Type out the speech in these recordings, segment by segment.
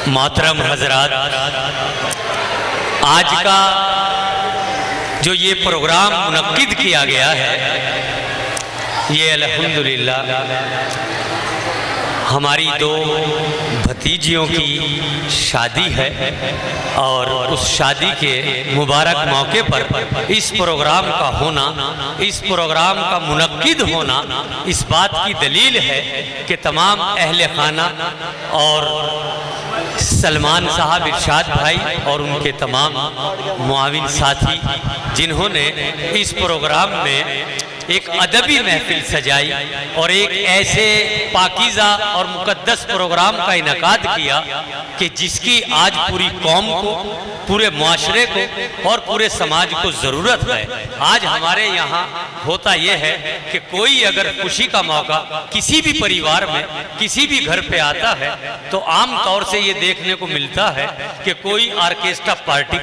मोहतरम हजरात, आज का जो ये प्रोग्राम मुनक्किद किया गया है, ये अल्हम्दुलिल्लाह हमारी दो भतीजियों की शादी है और उस शादी के मुबारक मौके पर इस प्रोग्राम का होना, इस प्रोग्राम का मुनक्किद होना इस बात की दलील है कि तमाम अहले खाना और सलमान साहब इरशाद भाई और उनके तमाम मुआविन साथी जिन्होंने इस प्रोग्राम में एक अदबी महफिल सजाई और एक ऐसे पाकीज़ा और मुकद्दस प्रोग्राम का इनकाद किया कि जिसकी आज पूरी कौम को, पूरे मुआशरे को और पूरे समाज को ज़रूरत है। आज हमारे यहाँ होता यह है कि कोई अगर खुशी का मौका किसी भी परिवार में किसी भी घर पे आता है तो आम तौर से ये देखने को मिलता है कि कोई ऑर्केस्ट्रा पार्टी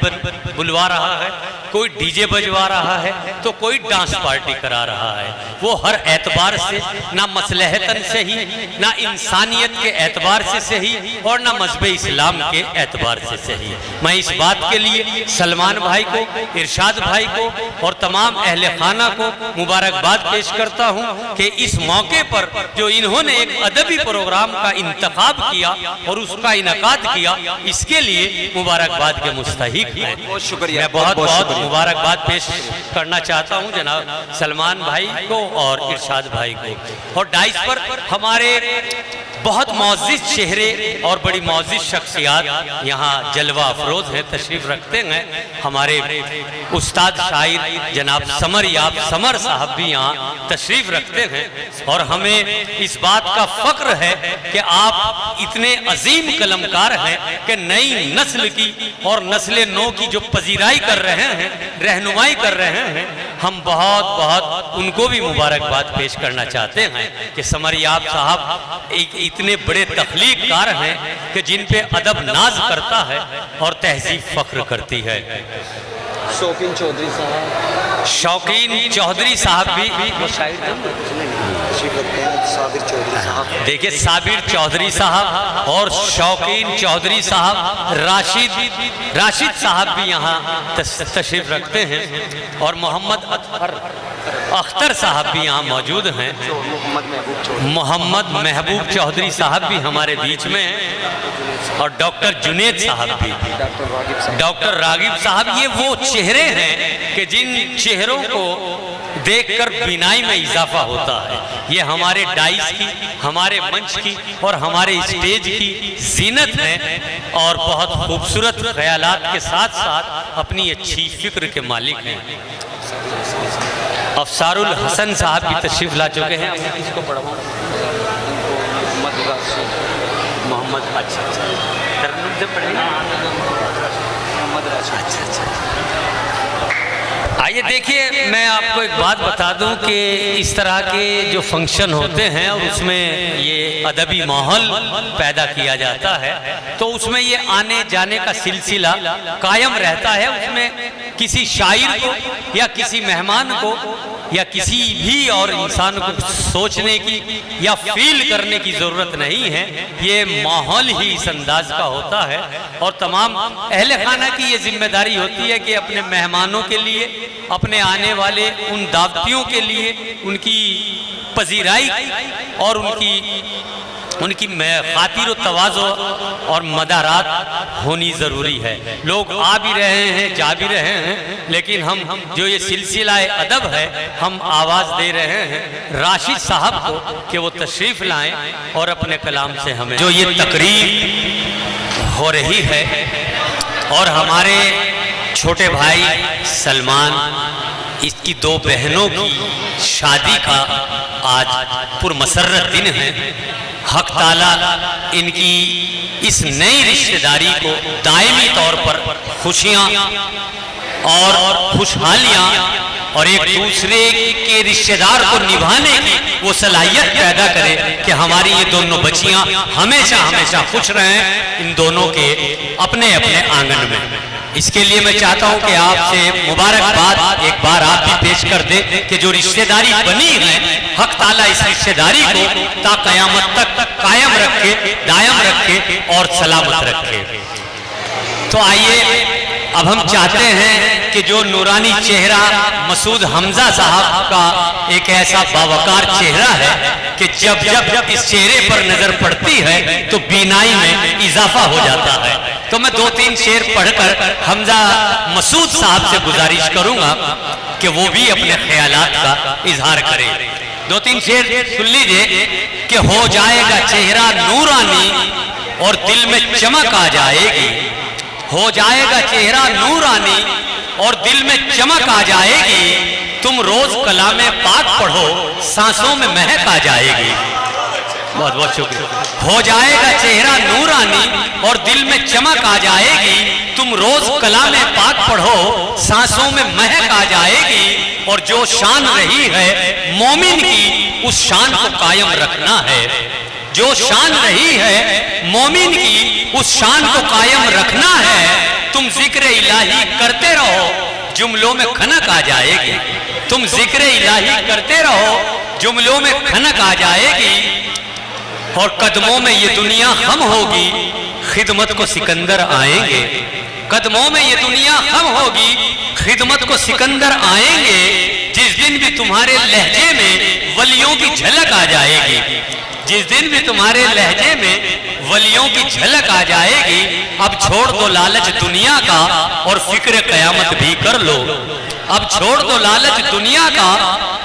बुलवा रहा है, कोई डीजे बजवा रहा है, तो कोई डांस पार्टी करा रहा है। वो हर एतबार से, ना मसलहतन से ही, ना इंसानियत के एतबार से सही और ना मजहब इस्लाम के एतबार से सही। मैं इस बात के लिए सलमान भाई को, इरशाद भाई को और तमाम अहले खाना को मुबारकबाद पेश करता हूँ कि इस मौके पर जो इन्होंने एक अदबी प्रोग्राम का इंतखाब किया और उसका इनकाद किया, इसके लिए मुबारकबाद के मुस्तहिक हैं। बहुत शुक्रिया। मैं बहुत बहुत मुबारकबाद पेश करना चाहता हूं जनाब सलमान भाई को और इरशाद भाई को। और डाइस पर हमारे बहुत मौजिज़ चेहरे और बड़ी मौजिज़ शख्सियात यहाँ जलवा अफरोज हैं, तशरीफ़ रखते हैं। हमारे उस्ताद शायर जनाब समर याब समर साहब भी यहाँ तशरीफ़ रखते हैं और हमें इस बात का फ़ख्र है कि आप इतने अजीम कलमकार हैं कि नई नस्ल की और नस्ल नौ की जो पजीराई कर रहे हैं, रहनुमाई कर रहे हैं, हम बहुत बहुत उनको भी मुबारकबाद पेश करना चाहते हैं कि समर याब साहब एक इतने बड़े तख्लीक़कार हैं कि जिन पे अदब नाज करता है और तहजीब फ़ख्र करती है। शौकीन चौधरी साहब, शौकीन चौधरी साहब भी देखिए, साबिर चौधरी साहब और शौकीन चौधरी साहब, राशिद साहब भी यहाँ तशरीफ रखते हैं और मोहम्मद अख्तर साहब भी यहाँ मौजूद हैं। मोहम्मद महबूब चौधरी साहब भी हमारे बीच में हैं और डॉक्टर जुनेद साहब भी, डॉक्टर रागिब साहब। ये वो चेहरे हैं कि जिन चेहरों को देखकर बिनाई में इजाफा होता है। ये हमारे डाइस की, हमारे मंच की और हमारे स्टेज की जीनत है और बहुत खूबसूरत ख्यालात के साथ साथ अपनी अच्छी फिक्र के मालिक हैं। अफसारुल हसन साहब भी तशरीफ ला चुके हैं। इसको पढ़वा मोहम्मद, अच्छा आइए देखिए, मैं आपको एक बात बता दूं कि इस तरह के जो फंक्शन होते हैं और उसमें ये अदबी माहौल पैदा किया जाता है तो उसमें ये आने जाने का सिलसिला कायम रहता है। उसमें किसी शायर को या किसी मेहमान को या किसी भी और इंसान को सोचने की या फील करने की ज़रूरत नहीं है। ये माहौल ही इस अंदाज का होता है और तमाम अहले खाना की ये जिम्मेदारी होती है कि अपने मेहमानों के लिए, अपने आने वाले उन दावतियों के लिए उनकी पजीराई और उनकी खातिर व तवाज़ो और मदारात होनी ज़रूरी है। लोग आ भी रहे हैं, जा भी रहे हैं, लेकिन हम जो ये सिलसिला अदब है, हम आवाज़ दे रहे हैं राशिद साहब को कि वो तशरीफ़ लाएं और अपने कलाम से हमें जो ये तकरीर हो रही है और हमारे छोटे भाई सलमान, इसकी दो बहनों की शादी का आज पुरमसर्रत दिन है। हक ताला इनकी इस नई रिश्तेदारी को दायमी तौर पर खुशियाँ और खुशहालियाँ और एक दूसरे के रिश्तेदार को निभाने की वो सलाहियत पैदा करे कि हमारी ये दोनों बच्चियाँ हमेशा हमेशा खुश रहें इन दोनों के अपने अपने आंगन में। इसके लिए मैं चाहता हूं कि आपसे मुबारकबाद एक बार आप भी पेश कर दे कि जो रिश्तेदारी बनी है, हक ताला इस रिश्तेदारी को ता कयामत तक कायम रखे, दायम रखे और सलामत रखे। तो आइए अब हम चाहते हैं कि जो नूरानी चेहरा मसूद हमजा साहब का एक ऐसा बावकार चेहरा है कि जब जब इस चेहरे पर नजर पड़ती है तो बीनाई में इजाफा हो जाता है। तो मैं 2-3 शेर पढ़कर हमजा मसूद साहब से गुजारिश करूंगा कि वो भी अपने ख्यालात का इजहार करें। 2-3 शेर सुन लीजिए कि हो जाएगा चेहरा नूरानी और दिल में चमक आ जाएगी। हो जाएगा चेहरा नूरानी और दिल में चमक आ जाएगी। तुम रोज कलामे पाक पढ़ो, सांसों में महक आ जाएगी। बहुत बहुत शुक्रिया। हो जाएगा चेहरा नूरानी और दिल में चमक आ जाएगी। तुम रोज कलामे पाक पढ़ो, सांसों में महक आ जाएगी। और जो शान रही है मोमिन की, उस शान को कायम रखना है। जो शान रही है मोमिन की, उस शान को कायम रखना है। तुम जिक्र इलाही करते रहो, जुमलों में खनक आ जाएगी। तुम जिक्र इलाही करते रहो, जुमलों में खनक आ जाएगी। और कदमों में ये दुनिया हम होगी, खिदमत को सिकंदर आएंगे। कदमों में ये दुनिया हम होगी, खिदमत को सिकंदर आएंगे। जिस दिन भी तुम्हारे लहजे में वलियों की झलक आ जाएगी। जिस दिन भी तुम्हारे लहजे में वलियों की झलक आ जाएगी। अब छोड़ दो लालच दुनिया का और फिक्र कयामत भी कर लो। अब छोड़ दो लालच दुनिया का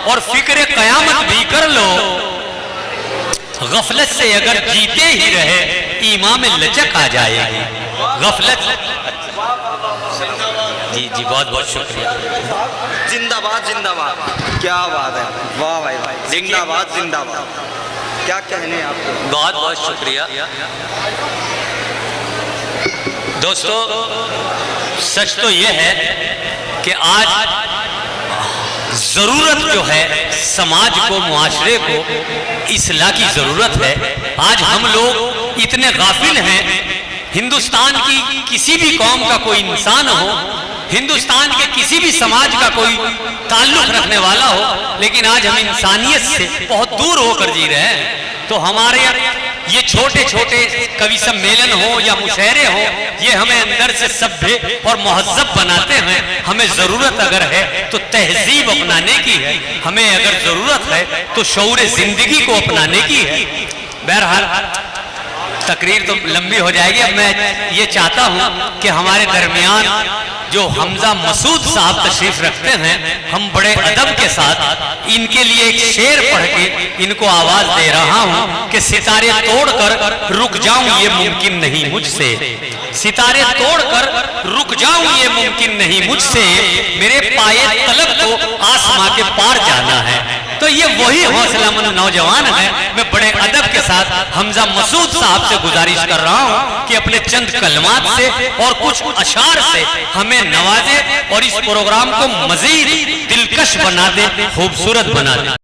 और फिक्र कयामत भी कर लो। गफलत से अगर जीते ही रहे, ईमान में लचक आ जाएगी। गफलत जी जी बहुत बहुत शुक्रिया। जिंदाबाद जिंदाबाद, क्या बात है, वाह भाई भाई, जिंदाबाद जिंदाबाद। क्या कहने आपको? बहुत बहुत शुक्रिया। दोस्तों, सच तो यह है कि आज जरूरत जो है समाज को, मुआशरे को इस्लाह की जरूरत है। आज हम लोग इतने गाफिल हैं। हिंदुस्तान की किसी भी कौम का कोई इंसान हो, हिंदुस्तान के किसी भी समाज का कोई ताल्लुक रखने वाला हो, लेकिन आज हम इंसानियत से बहुत दूर होकर जी रहे हैं। तो हमारे ये छोटे छोटे कवि सम्मेलन हो या मुशायरे हो, ये हमें अंदर से सभ्य और महज़्ज़ब बनाते हैं। हमें जरूरत अगर है तो तहजीब अपनाने की है। हमें अगर जरूरत है तो शऊर जिंदगी को अपनाने की है। बहरहाल तकरीर तो लंबी हो जाएगी। अब मैं ये चाहता हूँ कि हमारे दरमियान जो हमजा मसूद साहब तशरीफ रखते हैं, हम बड़े अदब के साथ इनके लिए एक शेर पढ़ के इनको आवाज दे रहा हूँ कि सितारे तोड़कर रुक जाऊं ये मुमकिन नहीं मुझसे। सितारे तोड़कर रुक जाऊं ये मुमकिन नहीं मुझसे। मेरे पाए तलब को आसमां के पार जाना है। तो ये वही हौसलामंद नौजवान है। मैं बड़े अदब के साथ हमजा मसूद साहब से गुजारिश कर रहा हूँ कि अपने चंद कलमात से और कुछ अशार से हमें नवाजे और इस प्रोग्राम को मजीद दिलकश बना दे, खूबसूरत बना दे।